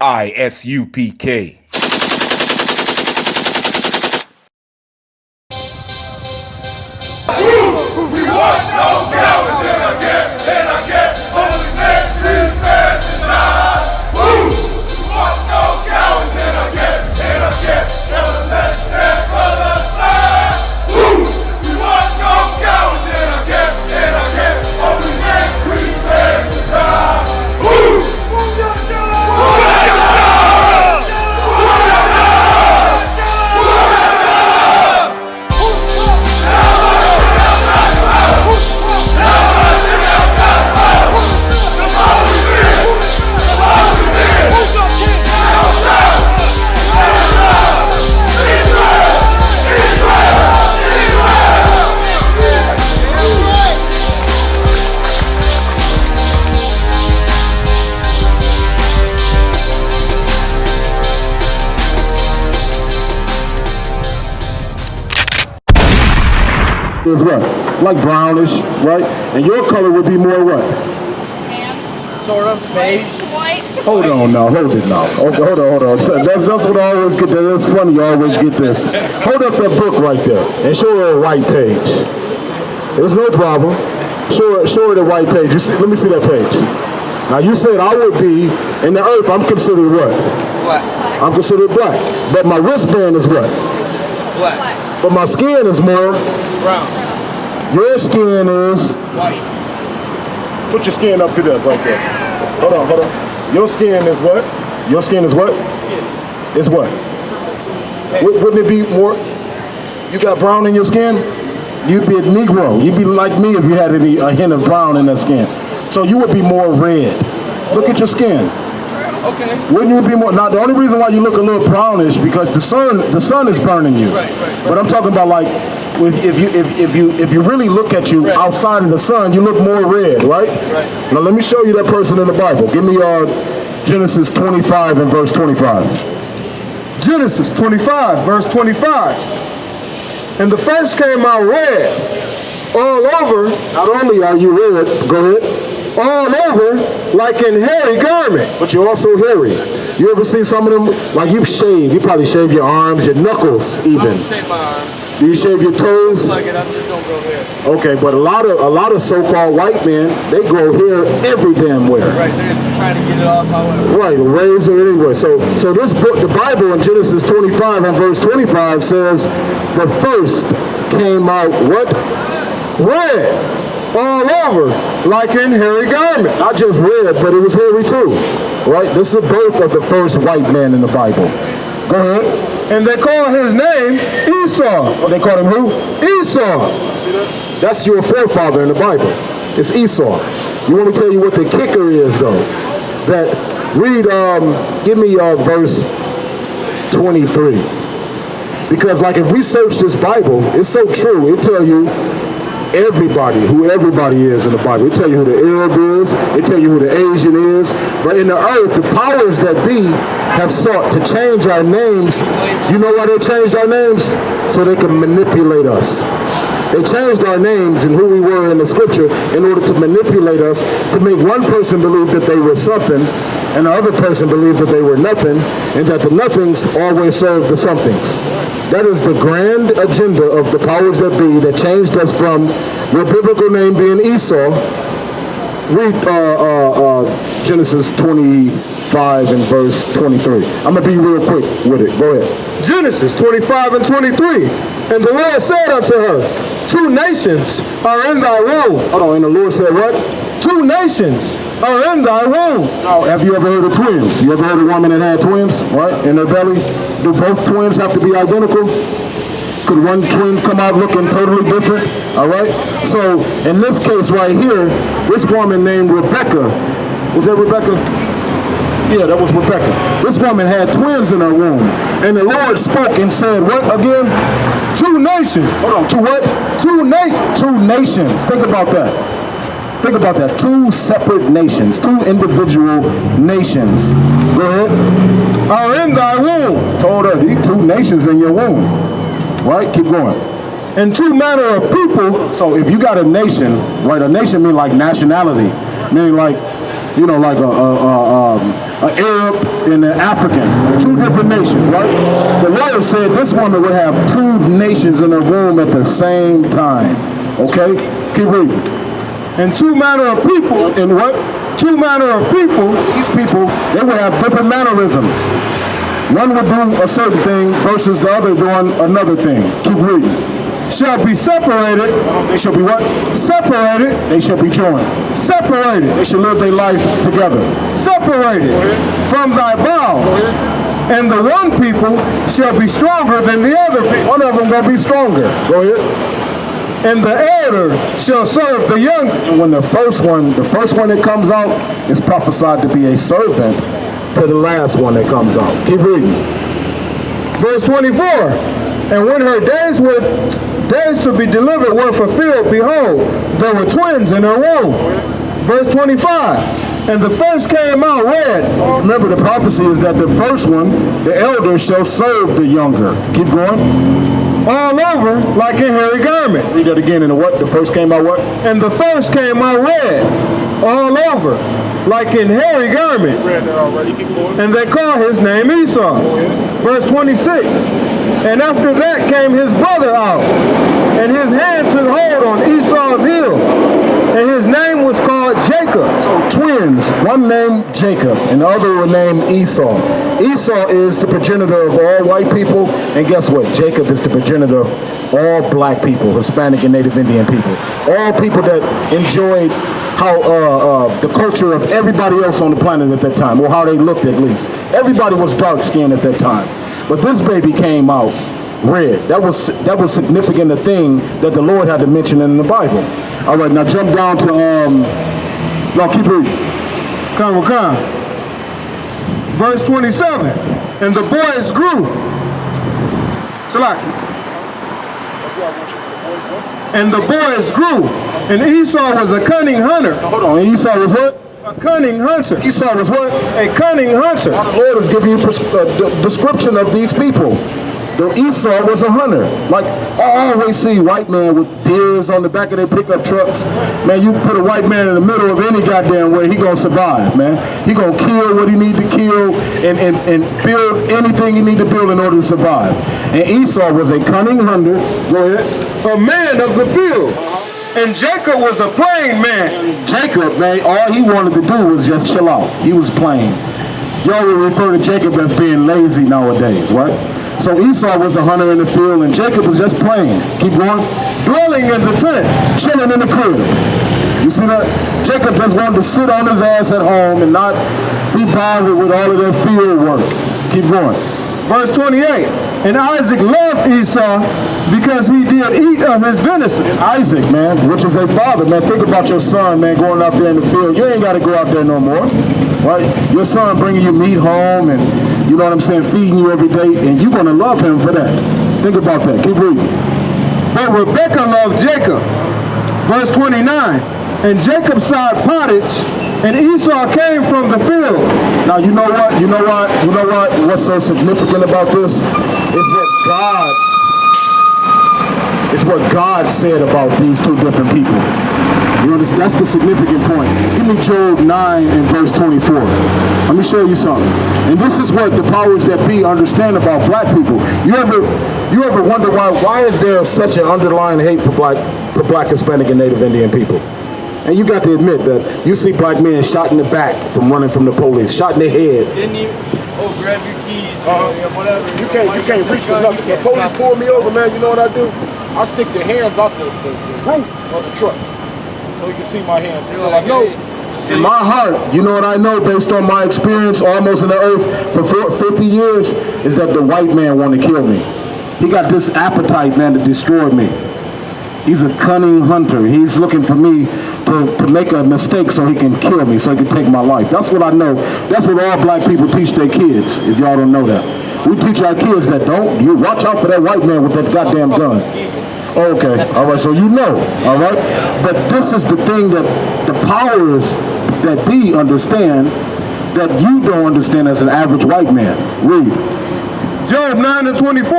I.S.U.P.K. We want no cowards in our camp, in our camp. Only men defend the side. We want no cowards in our camp, in our camp. Never let them call us back. We want no cowards in our camp, in our camp. Only men defend the side. Is what? Like brownish, right? And your color would be more what? Tan. Sort of beige. White. Hold on now, hold it now. Okay, hold on. So that's what I always get there. It's funny, you always get this. Hold up that book right there and show her a white page. There's no problem. Show her the white page. You see, let me see that page. Now you said I would be in the earth. I'm considered what? Black. I'm considered black. But my wristband is what? Black. But my skin is more brown. Your skin is white. Put your skin up to that right there. Hold on. Your skin is what? Your skin is what? Is what? Wouldn't it be more? You got brown in your skin? You'd be a Negro. You'd be like me if you had a hint of brown in that skin. So you would be more red. Look at your skin. Okay. Wouldn't you be more? Now the only reason why you look a little brownish because the sun is burning you. Right. But I'm talking about like if you really look at you outside of the sun, you look more red, right? Right. Now let me show you that person in the Bible. Give me Genesis 25 and verse 25. Genesis 25, verse 25. And the first came out red all over. Not only are you red, go ahead. All over like in hairy garment. But you're also hairy. You ever see some of them, like you shave, you probably shave your arms, your knuckles even. I don't shave my arms. Do you shave your toes? Like it, I just don't grow hair. Okay, but a lot of so-called white men, they grow hair every damn where. Right, they're trying to get it off however. Right, razor anyway. So this book, the Bible in Genesis 25 and verse 25 says, the first came out what? Red. All over, like in hairy garment. Not just red, but it was hairy too. Right? This is the birth of the first white man in the Bible. Go ahead. And they call his name Esau. Oh, they call him who? Esau. See that? That's your forefather in the Bible. It's Esau. You want me to tell you what the kicker is though? That read, give me verse 23. Because like if we search this Bible, it's so true. It tell you who everybody is in the Bible. It tell you who the Arab is, it tell you who the Asian is, but in the earth, the powers that be have sought to change our names. You know why they changed our names? So they can manipulate us. They changed our names and who we were in the scripture in order to manipulate us, to make one person believe that they were something, and the other person believe that they were nothing, and that the nothings always serve the somethings. That is the grand agenda of the powers that be that changed us from your biblical name being Esau. Read Genesis 25 and verse 23. I'm going to be real quick with it. Go ahead. Genesis 25 and 23. And the Lord said unto her, 2 nations are in thy womb. Hold on, and the Lord said what? 2 nations are in thy womb. Now, have you ever heard of twins? You ever heard of a woman that had twins, right, in her belly? Do both twins have to be identical? Could one twin come out looking totally different? All right? So, in this case right here, this woman named Rebecca, was that Rebecca? Yeah, that was Rebecca. This woman had twins in her womb. And the Lord spoke and said, what again? 2 nations. Hold on, 2 what? 2 nations. 2 nations. Think about that. Think about that. 2 separate nations, 2 individual nations. Go ahead. Are in thy womb. Told her, these 2 nations in your womb. Right? Keep going. And 2 manner of people. So if you got a nation, right? A nation means like nationality, meaning like, you know, like an Arab, and an African, two different nations, right? The lawyer said this woman would have two nations in her womb at the same time. Okay? Keep reading. And two manner of people, And what? two manner of people, These people, they would have different mannerisms. One would do a certain thing versus the other doing another thing. Keep reading. shall be separated, They shall be what? separated, They shall be joined. separated, They shall live their life together. separated from thy bowels. And the one people shall be stronger than the other people. One of them gonna be stronger. Go ahead. And the elder shall serve the younger. And when the first one that comes out is prophesied to be a servant to the last one that comes out. Keep reading. Verse 24. And when her days to be delivered were fulfilled, behold, there were twins in her womb. Verse 25. And the first came out red. Remember, the prophecy is that the first one, the elder, shall serve the younger. Keep going. All over like a hairy garment. Read that again. And the what? The first came out what? And the first came out red, all over, like in hairy garment. Read that already. Keep going. And they call his name Esau. Verse 26. And after that came his brother out, and his hand took hold on Esau's heel, and his name was called Jacob. So twins, one named Jacob and the other one named Esau. Esau is the progenitor of all white people, and guess what? Jacob is the progenitor of all black people, Hispanic and Native Indian people. All people that enjoyed how the culture of everybody else on the planet at that time, or how they looked at least. Everybody was dark-skinned at that time. But this baby came out red. That was significant, a thing that the Lord had to mention in the Bible. All right, now jump down to, no, keep reading. Come. Verse 27. And the boys grew. Salaki. And the boys grew. And Esau was a cunning hunter. Hold on, Esau was what? A cunning hunter. Esau was what? A cunning hunter. The Lord is giving you a description of these people. The Esau was a hunter. Like, I always see white men with deers on the back of their pickup trucks. Man, you put a white man in the middle of any goddamn way, he gonna survive, man. He gonna kill what he need to kill and build anything he need to build in order to survive. And Esau was a cunning hunter. Go ahead. A man of the field. And Jacob was a plain man. Jacob, man, all he wanted to do was just chill out. He was plain. Y'all will refer to Jacob as being lazy nowadays, right? So Esau was a hunter in the field, and Jacob was just plain. Keep going. Dwelling in the tent. Chilling in the crib. You see that? Jacob just wanted to sit on his ass at home and not be bothered with all of that field work. Keep going. Verse 28. And Isaac loved Esau because he did eat of his venison. Isaac, man, which is their father, man. Think about your son, man, going out there in the field. You ain't got to go out there no more, right? Your son bringing you meat home and, you know what I'm saying, feeding you every day, and you're going to love him for that. Think about that. Keep reading. But Rebekah loved Jacob. Verse 29. And Jacob sought pottage, and Esau came from the field. Now, you know what? What's so significant about this is what God said about these two different people. You know, that's the significant point. Give me Job 9 and verse 24. Let me show you something. And this is what the powers that be understand about black people. You ever wonder why is there such an underlying hate for black, Hispanic, and Native Indian people? And you got to admit that you see black men shot in the back from running from the police, shot in the head. Didn't even, grab your keys, whatever. You can't reach for nothing. The police pull me over, man. You know what I do? I stick the hands out the roof of the truck so you can see my hands. You're like, no. In my heart, you know what I know based on my experience almost in the earth for 50 years, is that the white man want to kill me. He got this appetite, man, to destroy me. He's a cunning hunter. He's looking for me to make a mistake so he can kill me, so he can take my life. That's what I know. That's what all black people teach their kids, if y'all don't know that. We teach our kids that you watch out for that white man with that goddamn gun. Okay, all right, so you know, all right? But this is the thing that the powers that be understand that you don't understand as an average white man. Read. Job 9 and 24.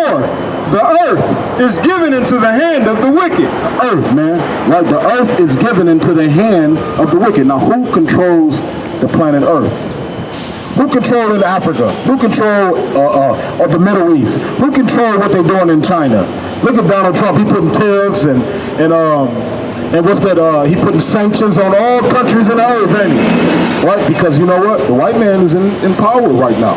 The earth is given into the hand of the wicked. Earth, man. Right? The earth is given into the hand of the wicked. Now, who controls the planet Earth? Who control in Africa? Who control or the Middle East? Who control what they're doing in China? Look at Donald Trump. He putting tariffs and what's that? He putting sanctions on all countries in the earth, ain't he? Right? Because you know what? The white man is in power right now.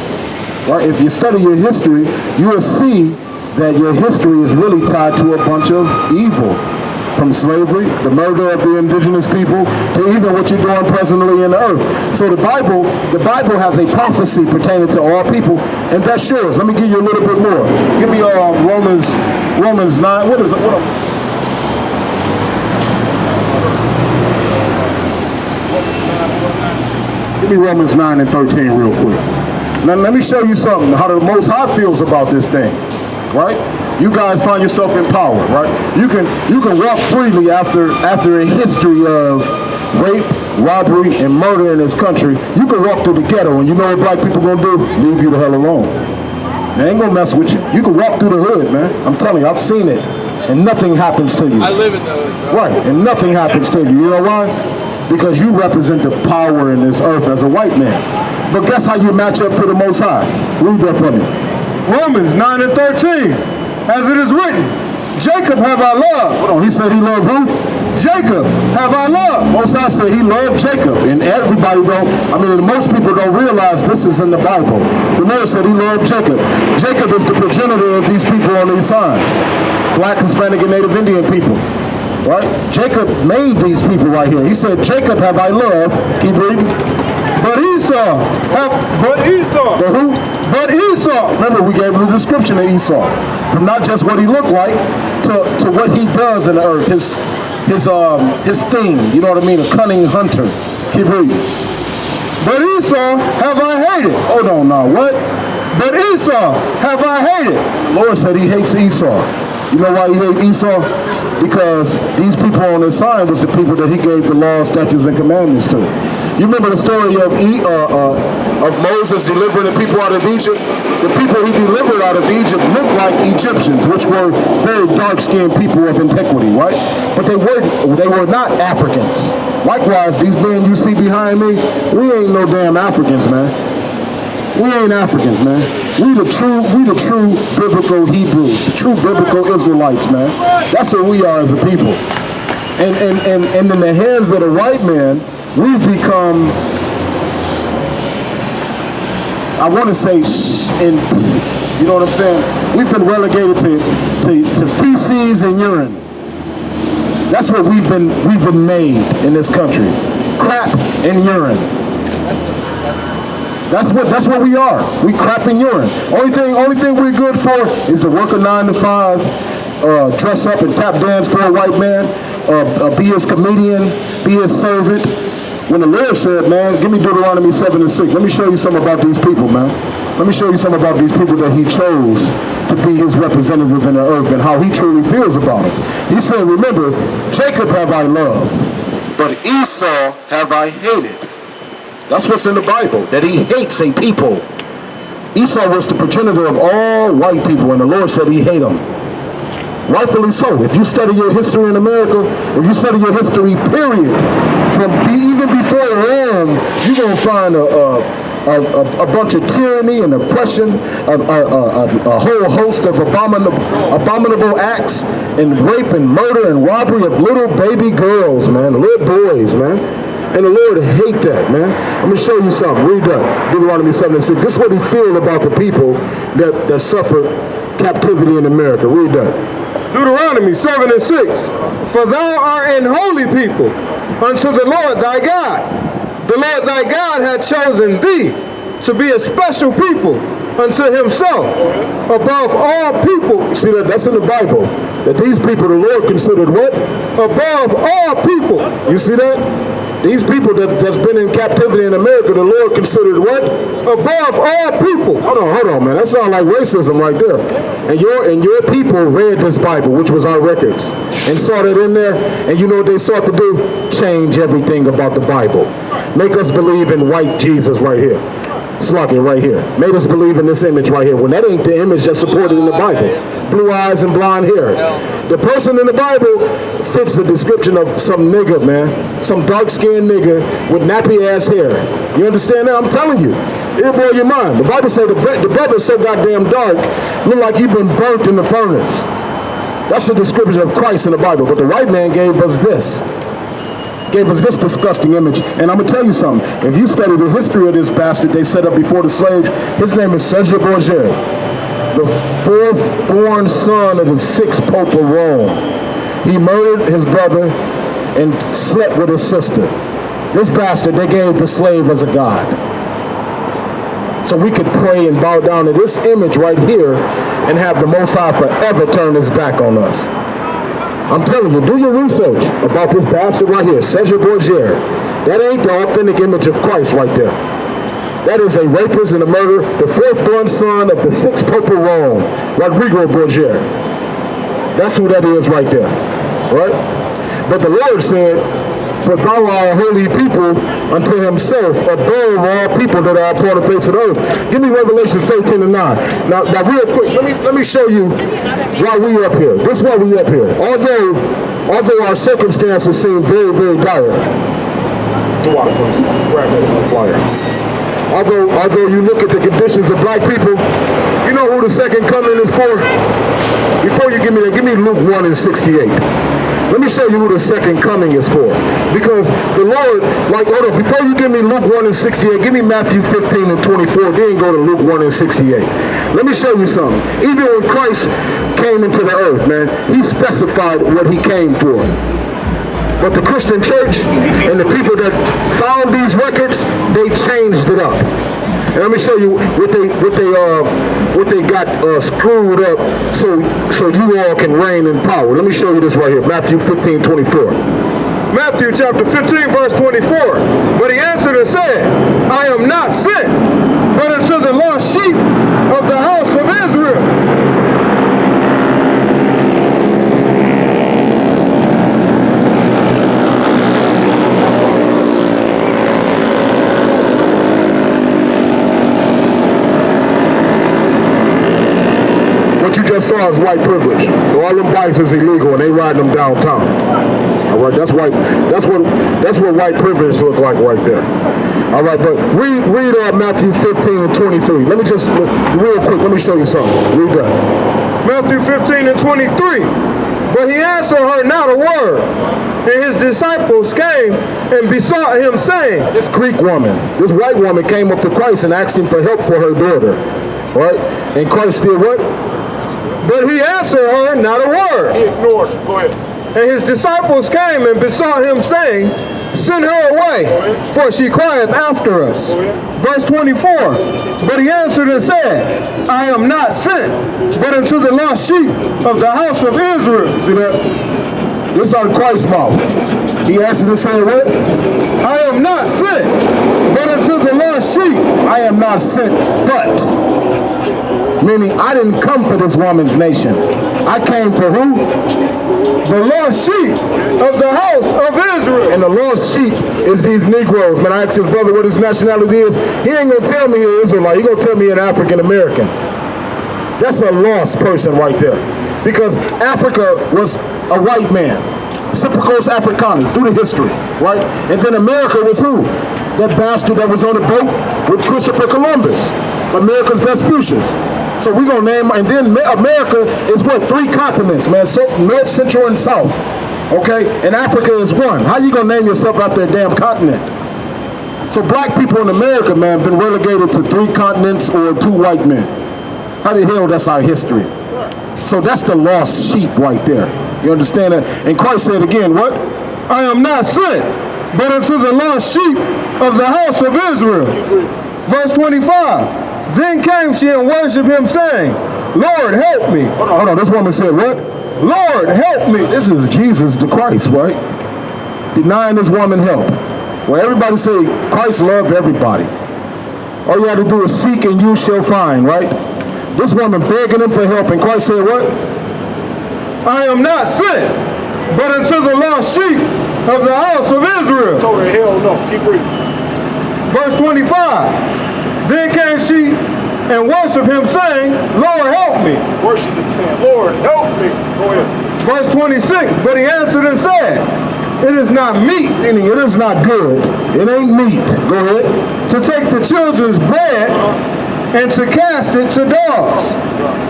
Right? If you study your history, you will see that your history is really tied to a bunch of evil. From slavery, the murder of the indigenous people, to even what you're doing presently in the earth. So the Bible has a prophecy pertaining to all people, and that's yours. Let me give you a little bit more. Give me Romans 9. What is it? Give me Romans 9 and 13 real quick. Now let me show you something, how the Most High feels about this thing. Right? You guys find yourself in power, right? You can walk freely after a history of rape, robbery, and murder in this country. You can walk through the ghetto, and you know what black people gonna do? Leave you the hell alone. They ain't gonna mess with you. You can walk through the hood, man. I'm telling you, I've seen it, and nothing happens to you. I live in those, bro. Right, and nothing happens to you. You know why? Because you represent the power in this earth as a white man. But guess how you match up to the Most High? Read that for me. Romans 9 and 13. As it is written, Jacob have I loved. Hold on, he said he loved who? Jacob have I loved. Most High said he loved Jacob, and everybody most people don't realize this is in the Bible. The Lord said he loved Jacob. Jacob is the progenitor of these people on these signs. Black, Hispanic, and Native Indian people. Right? Jacob made these people right here. He said, Jacob have I loved. Keep reading. But Esau. But who? But Esau. Remember, we gave the description of Esau. From not just what he looked like to what he does in the earth. His thing. You know what I mean? A cunning hunter. Keep reading. But Esau have I hated. Hold on now. What? But Esau have I hated. The Lord said he hates Esau. You know why he hates Esau? Because these people on his sign was the people that he gave the law, statutes, and commandments to. You remember the story of Moses delivering the people out of Egypt? The people he delivered out of Egypt looked like Egyptians, which were very dark-skinned people of antiquity, right? But they were not Africans. Likewise, these men you see behind me, we ain't no damn Africans, man. We ain't Africans, man. We the true biblical Hebrews, the true biblical Israelites, man. That's what we are as a people. And in the hands of the white man, we've become, I want to say, in peace. You know what I'm saying? We've been relegated to feces and urine. That's what we've been made in this country. Crap and urine. That's what we are. We crap and urine. Only thing we're good for is to work a 9 to 5, dress up and tap dance for a white man, be his comedian, be his servant. When the Lord said, man, give me Deuteronomy 7 and 6. Let me show you something about these people, man. Let me show you something about these people that he chose to be his representative in the earth and how he truly feels about it. He said, remember, Jacob have I loved, but Esau have I hated. That's what's in the Bible, that he hates a people. Esau was the progenitor of all white people, and the Lord said he hated them. Rightfully so. If you study your history in America, if you study your history, period, from even before Rome, you're going to find a bunch of tyranny and oppression, a whole host of abominable acts, and rape and murder and robbery of little baby girls, man, little boys, man. And the Lord hate that, man. I'm going to show you something. Read that. Deuteronomy 7 and 6. This is what he feels about the people that suffered captivity in America. Read that. Deuteronomy 7 and 6. For thou art an holy people unto the Lord thy God. The Lord thy God hath chosen thee to be a special people unto himself above all people. See that? That's in the Bible. That these people the Lord considered what? Above all people. You see that? These people that's been in captivity in America, the Lord considered what? Above all people. Hold on, man. That sounds like racism right there. And your people read this Bible, which was our records, and saw that in there. And you know what they sought to do? Change everything about the Bible. Make us believe in white Jesus right here. Slocky right here. Made us believe in this image right here. When that ain't the image that's supported in the Bible. Blue eyes and blonde hair. The person in the Bible fits the description of some nigga, man. Some dark-skinned nigga with nappy ass hair. You understand that? I'm telling you. It'll blow your mind. The Bible says the brother's so goddamn dark, look like you've been burnt in the furnace. That's the description of Christ in the Bible. But the white man gave us this. Gave us this disgusting image. And I'm going to tell you something. If you study the history of this bastard they set up before the slaves, his name is Cesar Borgia, the fourth born son of the sixth Pope of Rome. He murdered his brother and slept with his sister. This bastard, they gave the slave as a god. So we could pray and bow down to this image right here and have the Most High forever turn his back on us. I'm telling you, do your research about this bastard right here, Cesar Borgia. That ain't the authentic image of Christ right there. That is a rapist and a murderer, the fourth born son of the sixth Pope of Rome, Rodrigo Borgia. That's who that is right there, right? But the Lord said, for thou art a holy people unto himself, above all people that are upon the face of the earth. Give me Revelation 13:9. Now real quick, let me show you why we up here. This is why we up here. Although our circumstances seem very, very dire. Grab that on fire. Although you look at the conditions of black people, you know who the second coming is for? Before you give me that, give me Luke 1:68. Let me show you who the second coming is for. Because the Lord, hold on, before you give me Luke 1:68, give me Matthew 15:24, then go to Luke 1:68. Let me show you something. Even when Christ came into the earth, man, he specified what he came for. But the Christian church and the people that found these records, they changed it up. And let me show you what they got screwed up so you all can reign in power. Let me show you this right here, Matthew 15:24. Matthew chapter 15, verse 24. But he answered and said, I am not sent, but unto the lost sheep of the house of Israel. Just saw is white privilege. All them bikes is illegal and they riding them downtown. All right, that's what white privilege look like right there. All right, but read Matthew 15:23. Let me just real quick. Let me show you something. Read that. Matthew 15:23. But he answered her not a word. And his disciples came and besought him, saying, this Greek woman, this white woman came up to Christ and asked him for help for her daughter. Right? And Christ did what? But he answered her not a word. He ignored her. Go ahead. And his disciples came and besought him, saying, send her away, for she crieth after us. Verse 24. But he answered and said, I am not sent, but unto the lost sheep of the house of Israel. See that? This is out of Christ's mouth. He answered and said, what? I am not sent, but unto the lost sheep. I am not sent, but. Meaning, I didn't come for this woman's nation. I came for who? The lost sheep of the house of Israel. And the lost sheep is these Negroes. Man, I asked his brother what his nationality is. He ain't going to tell me an Israelite. He going to tell me an African American. That's a lost person right there. Because Africa was a white man. Cypricos Africanus, do the history, right? And then America was who? That bastard that was on the boat with Christopher Columbus. America's Vespucius. So we're going to name, and then America is what? 3 continents, man. So North, Central, and South. Okay? And Africa is one. How you going to name yourself after a damn continent? So black people in America, man, been relegated to 3 continents or 2 white men. How the hell that's our history? So that's the lost sheep right there. You understand that? And Christ said again, what? I am not sent, but unto the lost sheep of the house of Israel. Verse 25. Then came she and worshipped him, saying, Lord, help me. Hold on. This woman said what? Lord, help me. This is Jesus the Christ, right? Denying this woman help. Well, everybody say Christ loved everybody. All you have to do is seek and you shall find, right? This woman begging him for help, and Christ said what? I am not sent, but unto the lost sheep of the house of Israel. Told her, hell no. Keep reading. Verse 25. Then came she and worshipped him, saying, Lord, help me. Worship him, saying, Lord, help me. Go ahead. Verse 26. But he answered and said, it is not meet. Meaning it is not good. It ain't meat. Go ahead. To take the children's bread and to cast it to dogs.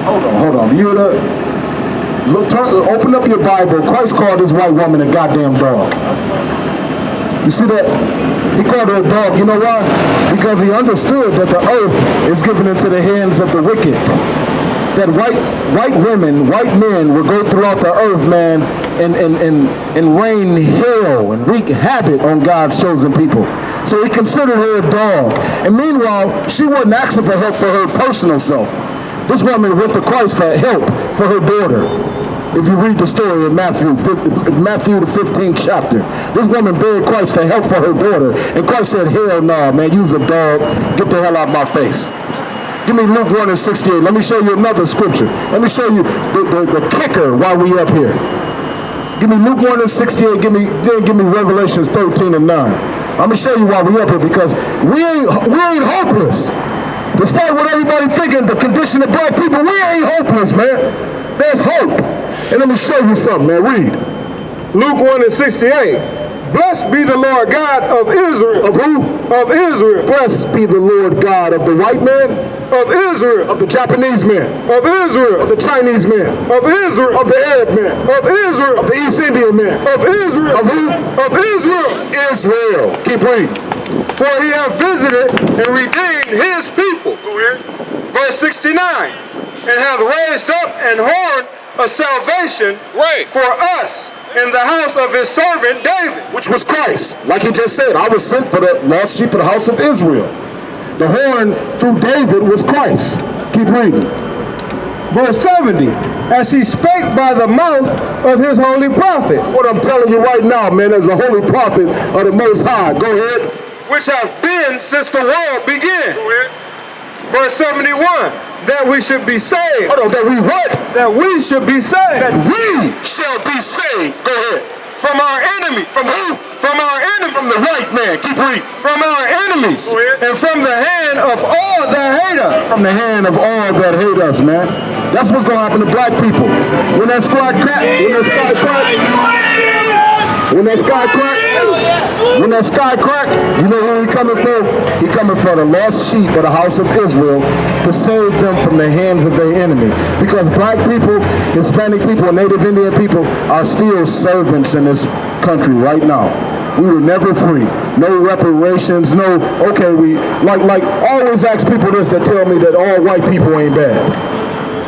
Hold on. You hear that? Look, open up your Bible. Christ called this white woman a goddamn dog. You see that? He called her a dog. You know why? Because he understood that the earth is given into the hands of the wicked. That white women, white men will go throughout the earth, man, and rain hell and wreak havoc on God's chosen people. So he considered her a dog. And meanwhile, she wasn't asking for help for her personal self. This woman went to Christ for help for her daughter. If you read the story in Matthew the 15th chapter, this woman begged Christ for help for her daughter. And Christ said, hell no, man, you's a dog. Get the hell out of my face. Give me Luke 1:68. Let me show you another scripture. Let me show you the kicker while we up here. Give me Luke 1:68. Give me Revelations 13:9. I'm gonna show you why we up here, because we ain't hopeless. Despite what everybody thinking, the condition of black people, we ain't hopeless, man. There's hope. And let me show you something, man. Read. Luke 1:68. Blessed be the Lord God of Israel. Of who? Of Israel. Blessed be the Lord God of the white man. Of Israel. Of the Japanese man. Of Israel. Of the Chinese man. Of Israel. Of the Arab man. Of Israel. Of the East Indian man. Of Israel. Of who? Of Israel. Israel. Keep reading. For he hath visited and redeemed his people. Go ahead. Verse 69. And hath raised up an horn of salvation for us in the house of his servant David. Which was Christ. Like he just said, I was sent for the lost sheep of the house of Israel. The horn through David was Christ. Keep reading. Verse 70. As he spake by the mouth of his holy prophet. What I'm telling you right now, man, as a holy prophet of the Most High. Go ahead. Which have been since the world began. Go ahead. Verse 71. That we should be saved. Hold on, that we what? That we should be saved. That we shall be saved. Go ahead. From our enemy. From who? From our enemy. From the white man. Keep reading. From our enemies. Go ahead. And from the hand of all that hate us. From the hand of all that hate us, man. That's what's going to happen to black people. When that sky crack, when that sky crack, you know who he coming for? He coming for the lost sheep of the house of Israel to save them from the hands of their enemy. Because black people, Hispanic people, and Native Indian people are still servants in this country right now. We were never free. No reparations, no, okay, we, like always ask people this that tell me that all white people ain't bad.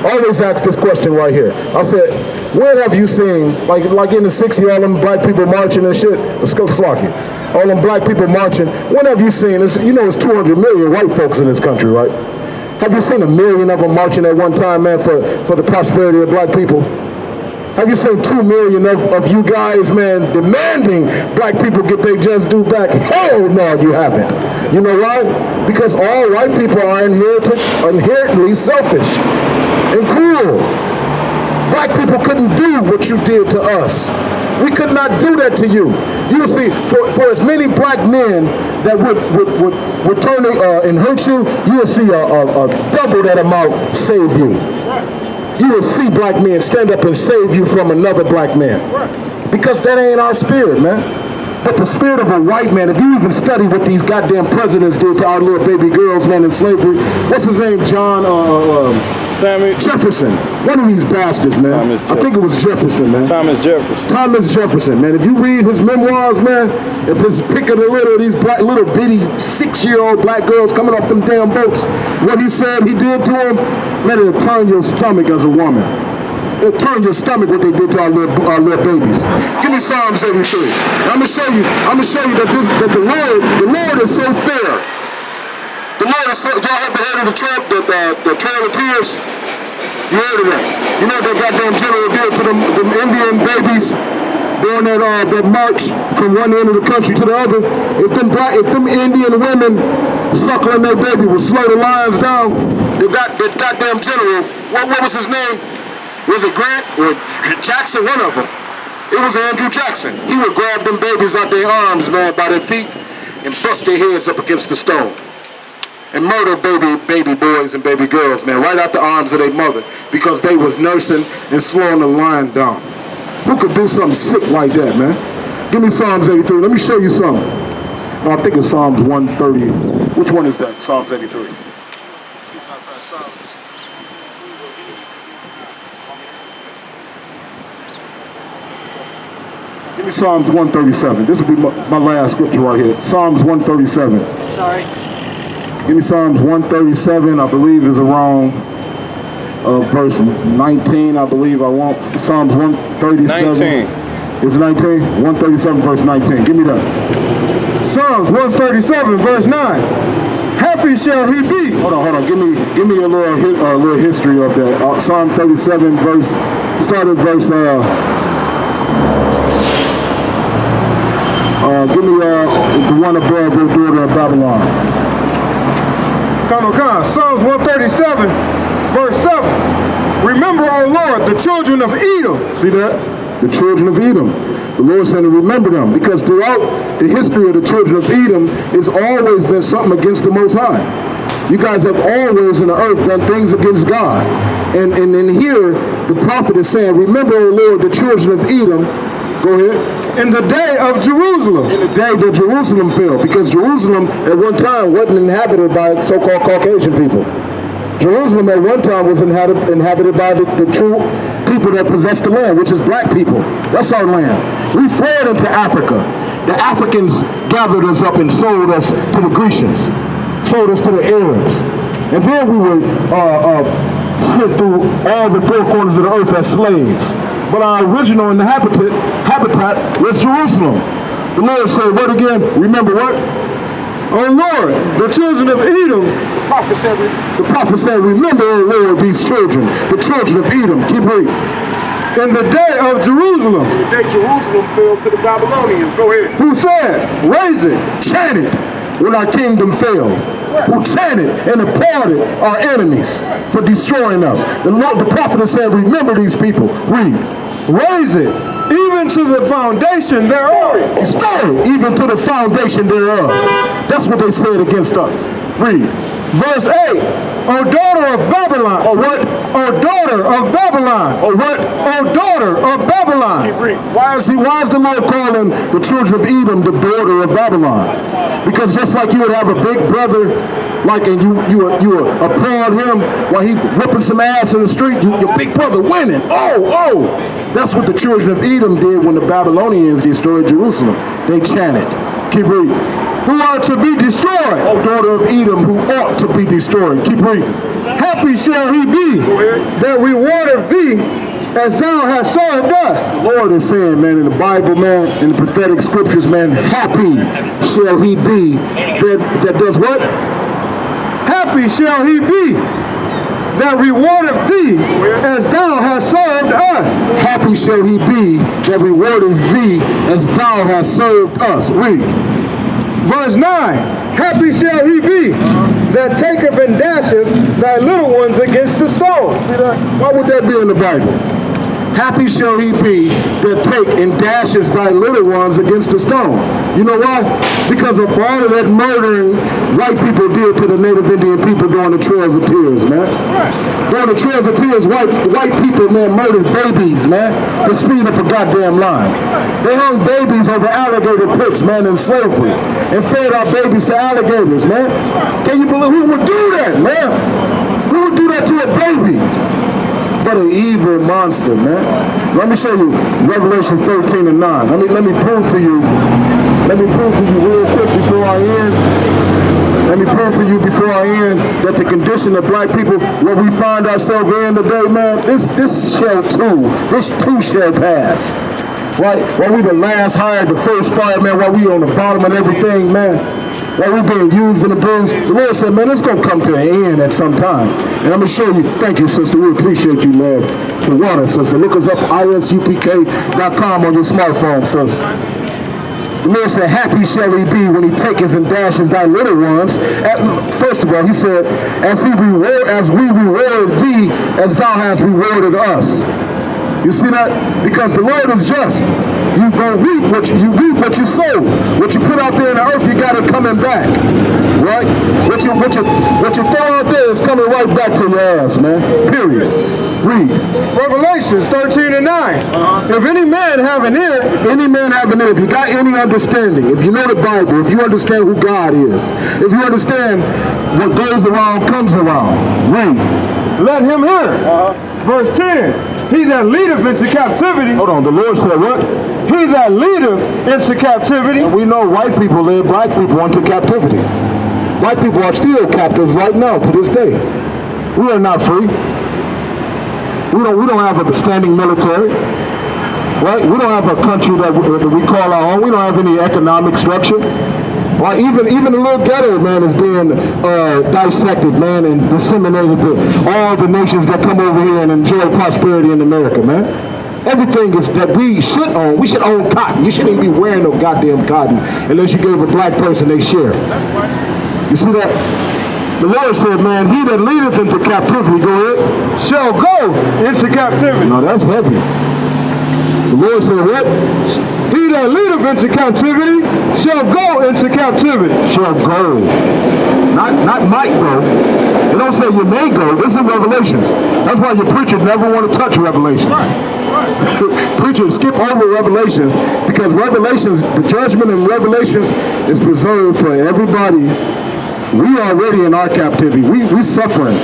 Always ask this question right here. I said, where have you seen, like in the 60s, all them black people marching and shit, all them black people marching, when have you seen, you know it's 200 million white folks in this country, right? Have you seen 1 million of them marching at one time, man, for the prosperity of black people? Have you seen 2 million of you guys, man, demanding black people get their just due back? Hell no, you haven't. You know why? Because all white people are inherently selfish and cruel. Black people couldn't do what you did to us. We could not do that to you. You see, for as many black men that would turn and hurt you, you will see a double that amount save you. You will see black men stand up and save you from another black man. Because that ain't our spirit, man. But the spirit of a white man, if you even study what these goddamn presidents did to our little baby girls, man, in slavery. What's his name? Jefferson. One of these bastards, man. I think it was Jefferson, man. Thomas Jefferson. Thomas Jefferson, man. If you read his memoirs, man, if his pick of the litter, these black, little bitty 6-year-old black girls coming off them damn boats, what he said he did to them, man, it'll turn your stomach as a woman. It'll turn your stomach what they did to our little babies. Give me Psalms 83. I'm gonna show you that the Lord is so fair. The Lord is so, y'all ever heard of the Trail of Tears? You heard of that? You know what that goddamn general did to them Indian babies during that march from one end of the country to the other? If them Indian women suckling their baby would slow the lions down, that goddamn general, what was his name? Was it Grant or Jackson? One of them. It was Andrew Jackson. He would grab them babies out their arms, man, by their feet, and bust their heads up against the stone. And murder baby boys and baby girls, man, right out the arms of their mother, because they was nursing and slowing the lion down. Who could do something sick like that, man? Give me Psalms 83. Let me show you something. No, I think it's Psalms 130. Which one is that? Psalms 83. Give me Psalms 137. This will be my last scripture right here. Psalms 137. Sorry. Give me Psalms 137. I believe is around verse 19. I believe I want Psalms 137. 19. It's 19? 137 verse 19. Give me that. Psalms 137 verse 9. Happy shall he be. Hold on. Give me a little history of that. Psalm 37 verse, start at verse give me the one above, the daughter of Babylon. Psalms 137 verse 7. Remember, O Lord, the children of Edom. See that? The children of Edom. The Lord said to remember them, because throughout the history of the children of Edom, it's always been something against the Most High. You guys have always in the earth done things against God. And in here, the prophet is saying, remember, O Lord, the children of Edom. Go ahead. In the day of Jerusalem. In the day that Jerusalem fell, because Jerusalem at one time wasn't inhabited by so-called Caucasian people. Jerusalem at one time was inhabited by the true people that possessed the land, which is black people. That's our land. We fled into Africa. The Africans gathered us up and sold us to the Grecians, sold us to the Arabs. And then we were sent through all the four corners of the earth as slaves. But our original habitat was Jerusalem. The Lord said, what again? Remember what? O Lord, the children of Edom. The prophet said, remember, O Lord, these children, the children of Edom. Keep reading. In the day of Jerusalem. In the day Jerusalem fell to the Babylonians. Go ahead. Who said, raise it. Chanted when our kingdom fell. Who chanted and applauded our enemies for destroying us. The prophet has said, remember these people. Read. Raise it, even to the foundation thereof. Destroy it, even to the foundation thereof. That's what they said against us. Read. Verse 8. O daughter of Babylon. Or what? O daughter of Babylon. Or what? O daughter of Babylon. Keep reading. Why is the Lord calling the children of Edom the daughter of Babylon? Because just like you would have a big brother, and you applaud him while he whipping some ass in the street, your big brother winning. Oh, that's what the children of Edom did when the Babylonians destroyed Jerusalem. They chanted. Keep reading. Who are to be destroyed. O daughter of Edom, who ought to be destroyed. Keep reading. Happy shall he be that rewardeth thee as thou hast served us. The Lord is saying, man, in the Bible, man, in the prophetic scriptures, man, happy shall he be that does what? Happy shall he be that rewardeth thee as thou hast served us. Happy shall he be that rewardeth thee as thou hast served us. Read. Verse 9. Happy shall he be that taketh and dasheth thy little ones against the stone. See that? Why would that be in the Bible? Happy shall he be that take and dashes thy little ones against the stone. You know why? Because of all of that murdering white people did to the Native Indian people during the Trails of Tears, man. During the Trails of Tears, white people, man, murdered babies, man, to speed up a goddamn line. They hung babies over alligator pits, man, in slavery, and fed our babies to alligators, man. Can you believe who would do that, man? Who would do that to a baby? But an evil monster, man. Let me show you Revelation 13 and 9. Let me prove to you. Let me prove to you real quick before I end. Let me prove to you before I end that the condition of black people, where we find ourselves in today, man, this too shall pass. Right? While we the last hired, the first fired, man, while we on the bottom of everything, man. While we being used and abused, the Lord said, man, it's going to come to an end at some time. And I'm going to show you. Thank you, sister. We appreciate you, Lord. The water, sister. Look us up, ISUPK.com on your smartphone, sister. The Lord said, happy shall he be when he taketh and dashes thy little ones. First of all, he said, as we reward thee, as thou hast rewarded us. You see that? Because the Lord is just. You gonna reap what you sow. What you put out there in the earth, you got it coming back. Right? What you throw out there is coming right back to your ass, man. Period. Read. Revelations 13 and 9. If any man have an ear, if you got any understanding, if you know the Bible, if you understand who God is, if you understand what goes around comes around, read. let him hear. Verse 10. He that leadeth into captivity. Hold on, the Lord said what? He that leadeth into captivity. And we know white people lead black people into captivity. White people are still captives right now to this day. We are not free. We don't have a standing military. Right? We don't have a country that we call our own. We don't have any economic structure. Right? Even the little ghetto, man, is being dissected, man, and disseminated to all the nations that come over here and enjoy prosperity in America, man. Everything is that we should own. We should own cotton. You shouldn't even be wearing no goddamn cotton unless you gave a black person their share. You see that? The Lord said, man, he that leadeth into captivity, go ahead, shall go into captivity. No, that's heavy. The Lord said what? He that leadeth into captivity shall go into captivity. Shall go. Not might go. It don't say you may go. This is Revelations. That's why your preacher never want to touch Revelations. Preachers skip over Revelations because Revelations, the judgment in Revelations is preserved for everybody. We are already in our captivity. We suffering.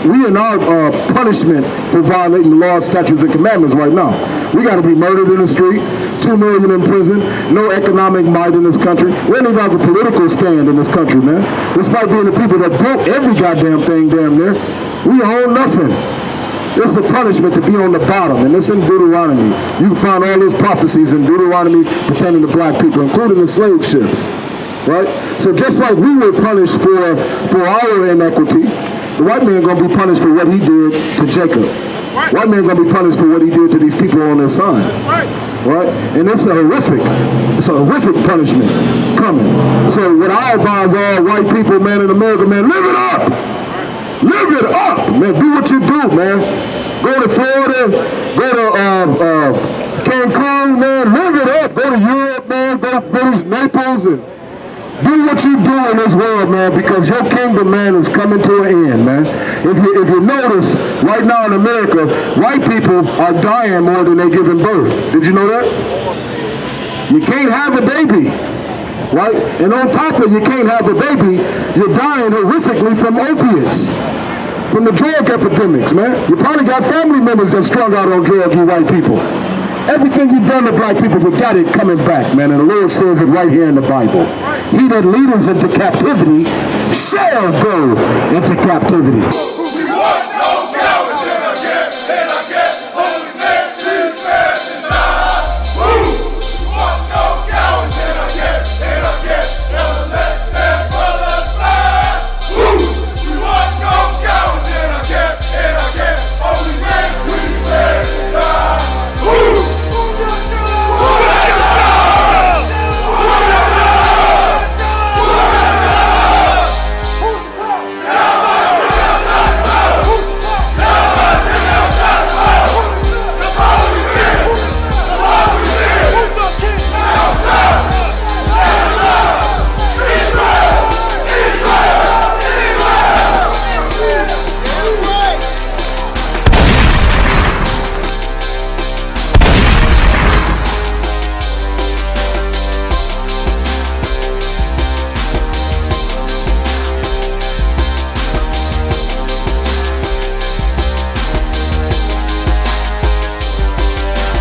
We in our punishment for violating the laws, statutes, and commandments right now. We got to be murdered in the street, 2 million in prison, no economic might in this country. We don't even have a political stand in this country, man. Despite being the people that built every goddamn thing damn near, we own nothing. It's a punishment to be on the bottom, and it's in Deuteronomy. You can find all those prophecies in Deuteronomy pertaining to black people, including the slave ships. Right? So just like we were punished for our inequity, the white man gonna be punished for what he did to Jacob. Right. White man gonna be punished for what he did to these people on their side. Right. Right? And it's a horrific punishment coming. So what I advise all white people, man, in America, man, live it up. Live it up, man. Do what you do, man. Go to Florida, go to Cancun, man. Live it up. Go to Europe, man. Go visit Naples and do what you do in this world, man, because your kingdom, man, is coming to an end, man. If you notice, right now in America, white people are dying more than they're giving birth. Did you know that? You can't have a baby, right? And on top of you can't have a baby, you're dying horrifically from opiates, from the drug epidemics, man. You probably got family members that strung out on drugs, you white people. Everything you've done to black people, we got it coming back, man. And the Lord says it right here in the Bible. He that leadeth into captivity shall go into captivity.